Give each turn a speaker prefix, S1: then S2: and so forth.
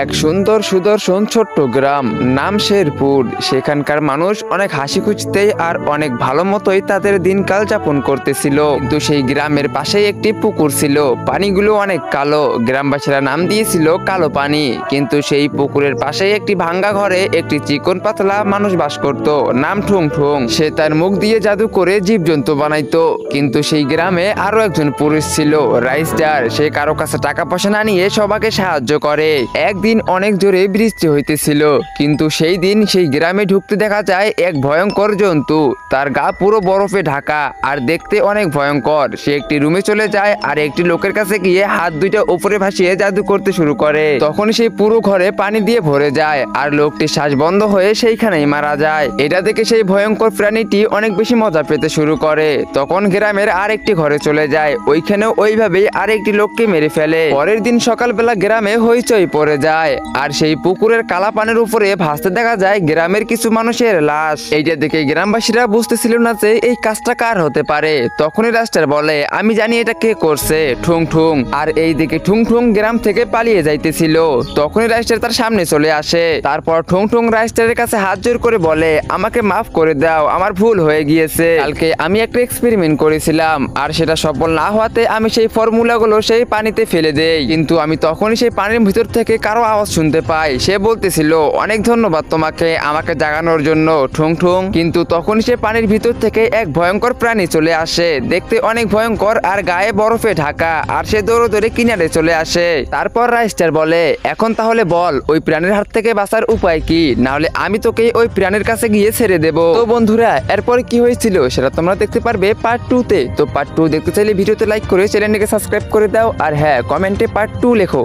S1: এক সুন্দর সুদর্শন ছোট্ট গ্রাম, নাম শেরপুর। সেখানকার মানুষ অনেক হাসি খুঁজতেই আর অনেক ভালো মতোই তাদের দিনকাল যাপন করতেছিল। কিন্তু সেই গ্রামের পাশেই একটি পুকুর ছিল, পানিগুলো অনেক কালো। গ্রামবাসীরা নাম দিয়েছিল কালো পানি। কিন্তু সেই পুকুরের পাশেই একটি ভাঙ্গা ঘরে একটি চিকন পাতলা মানুষ বাস করত, নাম ঠুং ঠুং। সে তার মুখ দিয়ে জাদু করে জীবজন্তু বানাইতো। কিন্তু সেই গ্রামে আরো একজন পুরুষ ছিল, রাইস্টার। সে কারো কাছে টাকা পয়সা না নিয়ে সবাইকে সাহায্য করে। একদিন অনেক জোরে বৃষ্টি হইতেছিল, কিন্তু সেই দিন সেই গ্রামে ঢুকতে দেখা যায় এক ভয়ঙ্কর জন্তু। তার গা পুরো বরফে ঢাকা আর দেখতে অনেক ভয়ঙ্কর। সে একটি রুমে চলে যায় আর একটি লোকের কাছে গিয়ে হাত দুইটা উপরে ভাসিয়ে জাদু করতে শুরু করে। তখন সেই পুরো ঘরে পানি দিয়ে ভরে যায় আর লোকটির শ্বাস বন্ধ হয়ে সেইখানেই মারা যায়। এটা দেখে সেই ভয়ঙ্কর প্রাণীটি অনেক বেশি মজা পেতে শুরু করে। তখন গ্রামের আরেকটি ঘরে চলে যায়, ওইখানেও ওইভাবেই আরেকটি লোককে মেরে ফেলে। পরের দিন সকালবেলা গ্রামে হইচই পড়ে যায় আর সেই পুকুরের কালা পানির উপরে ভাসতে দেখা যায় গ্রামের কিছু মানুষের লাশ। এইটা দেখে গ্রামবাসীরা বুঝতেছিল না যে এই কাজটা কার হতে পারে। তখনই রাস্টার বলে, আমি জানি এটা কে করছে, ঠুং ঠুং। আর এইদিকে ঠুং ঠুং গ্রাম থেকে পালিয়ে যাইতেছিল। তখনই রাস্টার তার সামনে চলে আসে। তারপর ঠুং ঠুং রাস্টারের কাছে হাত জোর করে বলে, আমাকে মাফ করে দাও, আমার ভুল হয়ে গিয়েছে। কালকে আমি একটা এক্সপেরিমেন্ট করেছিলাম আর সেটা সফল না হওয়াতে আমি সেই ফর্মুলাগুলো সেই পানিতে ফেলে দেই। কিন্তু আমি তখনই সেই পানির ভিতর থেকে কারো আওয়াজ শুনতে পাই। সে বলতেছিল, অনেক ধন্যবাদ তোমাকে আমাকে জাগানোর জন্য, ঠুং ঠুং। কিন্তু তখনই সে পানির ভিতর থেকে এক ভয়ঙ্কর প্রাণী চলে আসে, দেখতে অনেক ভয়ঙ্কর আর গায়ে বরফে ঢাকা। আর সে দৌড়ে দৌড়ে কিনারে চলে আসে। তারপর রাইস্টার বলে, এখন তাহলে বল ওই প্রাণীর হাত থেকে বাঁচার উপায় কি, না হলে আমি তোকে ওই প্রাণীর কাছে গিয়ে ছেড়ে দেবো। তো বন্ধুরা, এরপরে কি হয়েছিল সেটা তোমরা দেখতে পারবে পার্ট 2 তে। তো পার্ট 2 দেখতে চাইলে ভিডিওতে লাইক করে চ্যানেলটিকে সাবস্ক্রাইব করে দাও। আর হ্যাঁ, কমেন্টে পার্ট 2 লেখো।